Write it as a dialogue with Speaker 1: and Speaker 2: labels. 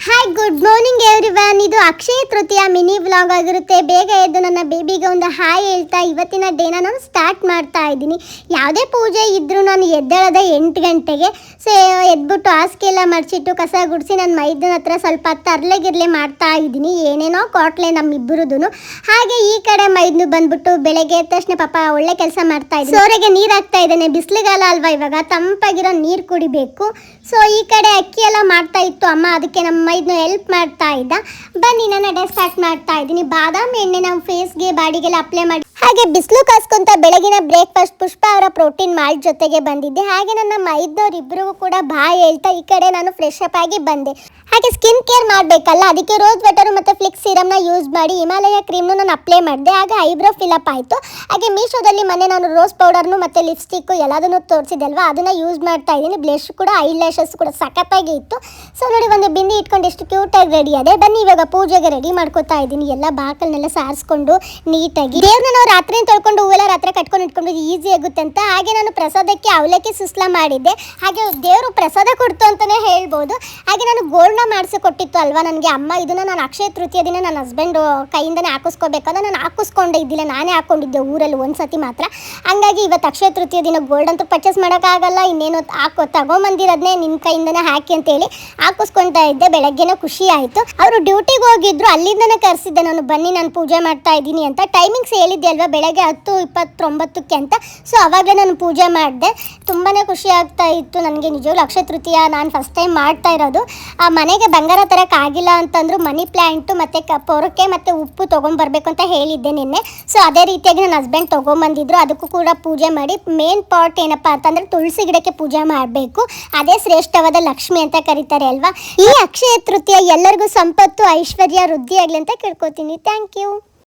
Speaker 1: Hi, good morning everyone. ಇದು Akshaya Tritiya mini vlog ಆಗಿರುತ್ತೆ. ಬೇಗ ಎದ್ದು ನನ್ನ ಬೇಬಿಗೆ ಒಂದು ಹಾಯ್ ಹೇಳ್ತಾ ಇವತ್ತಿನ ಡೇನ ನಾನು ಸ್ಟಾರ್ಟ್ ಮಾಡ್ತಾ ಇದ್ದೀನಿ. ಯಾವುದೇ ಪೂಜೆ ಇದ್ದರೂ ನಾನು ಎದ್ದೇಳೋದೆ 8 ಗಂಟೆಗೆ. ಸೊ ಎದ್ಬಿಟ್ಟು ಹಾಸಿಗೆ ಎಲ್ಲ ಮಡಚಿಟ್ಟು ಕಸ ಗುಡಿಸಿ ನನ್ನ ಮೈದನ ಹತ್ರ ಸ್ವಲ್ಪ ತರ್ಲೆಗಿರ್ಲೆ ಮಾಡ್ತಾ ಇದ್ದೀನಿ. ಏನೇನೋ ಕಾಟ್ಲೆ ನಮ್ಮಿಬ್ಬರದು. ಹಾಗೆ ಈ ಕಡೆ ಮೈದ್ನು ಬಂದ್ಬಿಟ್ಟು ಬೆಳಗ್ಗೆ ಎದ್ದ ತಕ್ಷಣ ಪಾಪ ಒಳ್ಳೆ ಕೆಲಸ ಮಾಡ್ತಾ ಇದ್ದೀನಿ. ಸೋರೆಗೆ ನೀರು ಹಾಕ್ತಾ ಇದ್ದೇನೆ. ಬಿಸಿಲಿಗಾಲ ಅಲ್ವಾ, ಇವಾಗ ತಂಪಾಗಿರೋ ನೀರು ಕುಡಿಬೇಕು. ಸೊ ಈ ಕಡೆ ಅಕ್ಕಿ ಎಲ್ಲ ಮಾಡ್ತಾ ಇತ್ತು ಅಮ್ಮ, ಅದಕ್ಕೆ ನಮ್ಮ ಮೈದ್ನು ಹೆಲ್ಪ್ ಮಾಡ್ತಾ ಇದ್ದ. ಬನ್ನಿ ನನ್ನ ಡೇ ಸ್ಟಾರ್ಟ್ ಮಾಡ್ತಾ ಇದ್ದೀನಿ. ಬಾದಾಮಿ ಎಣ್ಣೆ ನಾವು ಫೇಸ್ಗೆ ಬಾಡಿಗೆಲ್ಲ ಅಪ್ಲೈ ಮಾಡಿ ಹಾಗೆ ಬಿಸಿಲು ಕಾಸ್ಕೊಂತ ಬೆಳಗಿನ ಬ್ರೇಕ್ಫಾಸ್ಟ್ ಪುಷ್ಪ ಅವರ ಪ್ರೋಟೀನ್ ಮಾಲ್ಟ್ ಜೊತೆಗೆ ಬಂದಿದ್ದೆ. ಹಾಗೆ ನನ್ನ ಮೈದ್ನವರಿಬ್ಬರಿಗೂ ಕೂಡ ಬಾಯ್ ಹೇಳ್ತಾ ಈ ಕಡೆ ನಾನು ಫ್ರೆಶ್ ಅಪ್ ಆಗಿ ಬಂದೆ. ಹಾಗೆ ಸ್ಕಿನ್ ಕೇರ್ ಮಾಡಬೇಕಲ್ಲ, ಅದಕ್ಕೆ ರೋಸ್ ವಾಟರ್ ಮತ್ತು ಫ್ಲಿಕ್ಸ್ ಸಿರಮ್ನ ಯೂಸ್ ಮಾಡಿ ಹಿಮಾಲಯ ಕ್ರೀಮ್ನು ನಾನು ಅಪ್ಲೈ ಮಾಡಿದೆ. ಹಾಗೆ ಐಬ್ರೋ ಫಿಲಪ್ ಆಯಿತು. ಹಾಗೆ ಮೀಶೋದಲ್ಲಿ ಮೊನ್ನೆ ನಾನು ರೋಸ್ ಪೌಡರ್ನು ಮತ್ತು ಲಿಪ್ಸ್ಟಿಕ್ಕು ಎಲ್ಲದನ್ನು ತೋರಿಸಿದೆ ಅಲ್ವಾ, ಅದನ್ನು ಯೂಸ್ ಮಾಡ್ತಾ ಇದ್ದೀನಿ. ಬ್ಲಷ್ ಕೂಡ ಐ ಲ್ಯಾಶಸ್ ಕೂಡ ಸಖತ್ತಾಗಿ ಇತ್ತು. ಸೊ ನೋಡಿ, ಒಂದು ಬಿಂದಿ ಇಟ್ಕೊಂಡು ಎಷ್ಟು ಕ್ಯೂಟಾಗಿ ರೆಡಿ ಅದೇ. ಬನ್ನಿ ಇವಾಗ ಪೂಜೆಗೆ ರೆಡಿ ಮಾಡ್ಕೋತಾ ಇದ್ದೀನಿ. ಎಲ್ಲ ಬಾಕಲ್ನೆಲ್ಲ ಸಾರಿಸ್ಕೊಂಡು ನೀಟಾಗಿ ದೇವ್ರನ್ನ ನಾವು ರಾತ್ರಿ ತೊಳ್ಕೊಂಡು ಹೂವೆಲ್ಲ ರಾತ್ರಿ ಕಟ್ಕೊಂಡು ಇಟ್ಕೊಂಡು ಈಸಿ ಆಗುತ್ತೆ ಅಂತ. ಹಾಗೆ ನಾನು ಪ್ರಸಾದಕ್ಕೆ ಅವಲಕ್ಕಿ ಸುಸ್ಲಾ ಮಾಡಿದ್ದೆ. ಹಾಗೆ ದೇವರು ಪ್ರಸಾದ ಕೊಡ್ತು ಅಂತಲೇ ಹೇಳ್ಬೋದು. ಹಾಗೆ ನಾನು ಗೋಲ್ಡ್ನ ಮಾಡಿಸಿಕೊಟ್ಟಿತ್ತು ಅಲ್ವಾ ನನಗೆ ಅಮ್ಮ. ಇದನ್ನು ನಾನು ಅಕ್ಷಯ ತೃತೀಯ ದಿನ ನನ್ನ ಹಸ್ಬೆಂಡು ಕೈಯಿಂದನೇ ಹಾಕಿಸ್ಕೋಬೇಕಾದ್ರೆ ನಾನು ಹಾಕಿಸ್ಕೊಂಡೇ ಇದ್ದಿಲ್ಲ, ನಾನೇ ಹಾಕ್ಕೊಂಡಿದ್ದೆ ಊರಲ್ಲಿ ಒಂದ್ಸತಿ ಮಾತ್ರ. ಹಂಗಾಗಿ ಇವತ್ತು ಅಕ್ಷಯ ತೃತೀಯ ದಿನ ಗೋಲ್ಡ್ ಅಂತೂ ಪರ್ಚೇಸ್ ಮಾಡೋಕ್ಕಾಗಲ್ಲ, ಇನ್ನೇನು ತಗೊಂಬಂದಿರೋದನ್ನೇ ನಿಮ್ಮ ಕೈಯಿಂದನೇ ಹಾಕಿ ಅಂತೇಳಿ ಹಾಕಿಸ್ಕೊತಾ ಇದ್ದೆ. ಬೆಳಗ್ಗೆನೇ ಖುಷಿ ಆಯಿತು. ಅವರು ಡ್ಯೂಟಿಗೆ ಹೋಗಿದ್ರು, ಅಲ್ಲಿಂದನೇ ಕರೆಸಿದ್ದೆ ನಾನು, ಬನ್ನಿ ನಾನು ಪೂಜೆ ಮಾಡ್ತಾ ಇದ್ದೀನಿ ಅಂತ. ಟೈಮಿಂಗ್ಸ್ ಹೇಳಿದ್ದೆ ಅಲ್ವಾ, ಬೆಳಗ್ಗೆ 10:29 ಅಂತ. ಸೊ ಅವಾಗಲೇ ನಾನು ಪೂಜೆ ಮಾಡಿದೆ. ತುಂಬಾ ಖುಷಿ ಆಗ್ತಾ ಇತ್ತು ನನಗೆ ನಿಜವಾಗ್ಲೂ. ಅಕ್ಷಯ ತೃತೀಯ ನಾನು ಫಸ್ಟ್ ಟೈಮ್ ಮಾಡ್ತಾ ಇರೋದು. ಮನೆಗೆ ಬಂಗಾರ ತರೋಕ್ಕಾಗಿಲ್ಲ ಅಂತಂದ್ರು ಮನಿ ಪ್ಲ್ಯಾಂಟು ಮತ್ತು ಪೊರಕೆ ಮತ್ತು ಉಪ್ಪು ತೊಗೊಂಬರ್ಬೇಕು ಅಂತ ಹೇಳಿದ್ದೆ ನಿನ್ನೆ. ಸೊ ಅದೇ ರೀತಿಯಾಗಿ ನನ್ನ ಹಸ್ಬೆಂಡ್ ತೊಗೊಂಬಂದಿದ್ರು, ಅದಕ್ಕೂ ಕೂಡ ಪೂಜೆ ಮಾಡಿ. ಮೇನ್ ಪಾರ್ಟ್ ಏನಪ್ಪ ಅಂತಂದರೆ ತುಳಸಿ ಗಿಡಕ್ಕೆ ಪೂಜೆ ಮಾಡಬೇಕು. ಅದೇ ಶ್ರೇಷ್ಠವಾದ ಲಕ್ಷ್ಮಿ ಅಂತ ಕರೀತಾರೆ ಅಲ್ವಾ. ಈ ಅಕ್ಷಯ ತೃತೀಯ ಎಲ್ಲರಿಗೂ ಸಂಪತ್ತು ಐಶ್ವರ್ಯ ವೃದ್ಧಿ ಆಗಲಿ ಅಂತ ಕೇಳ್ಕೊತೀನಿ. Thank you.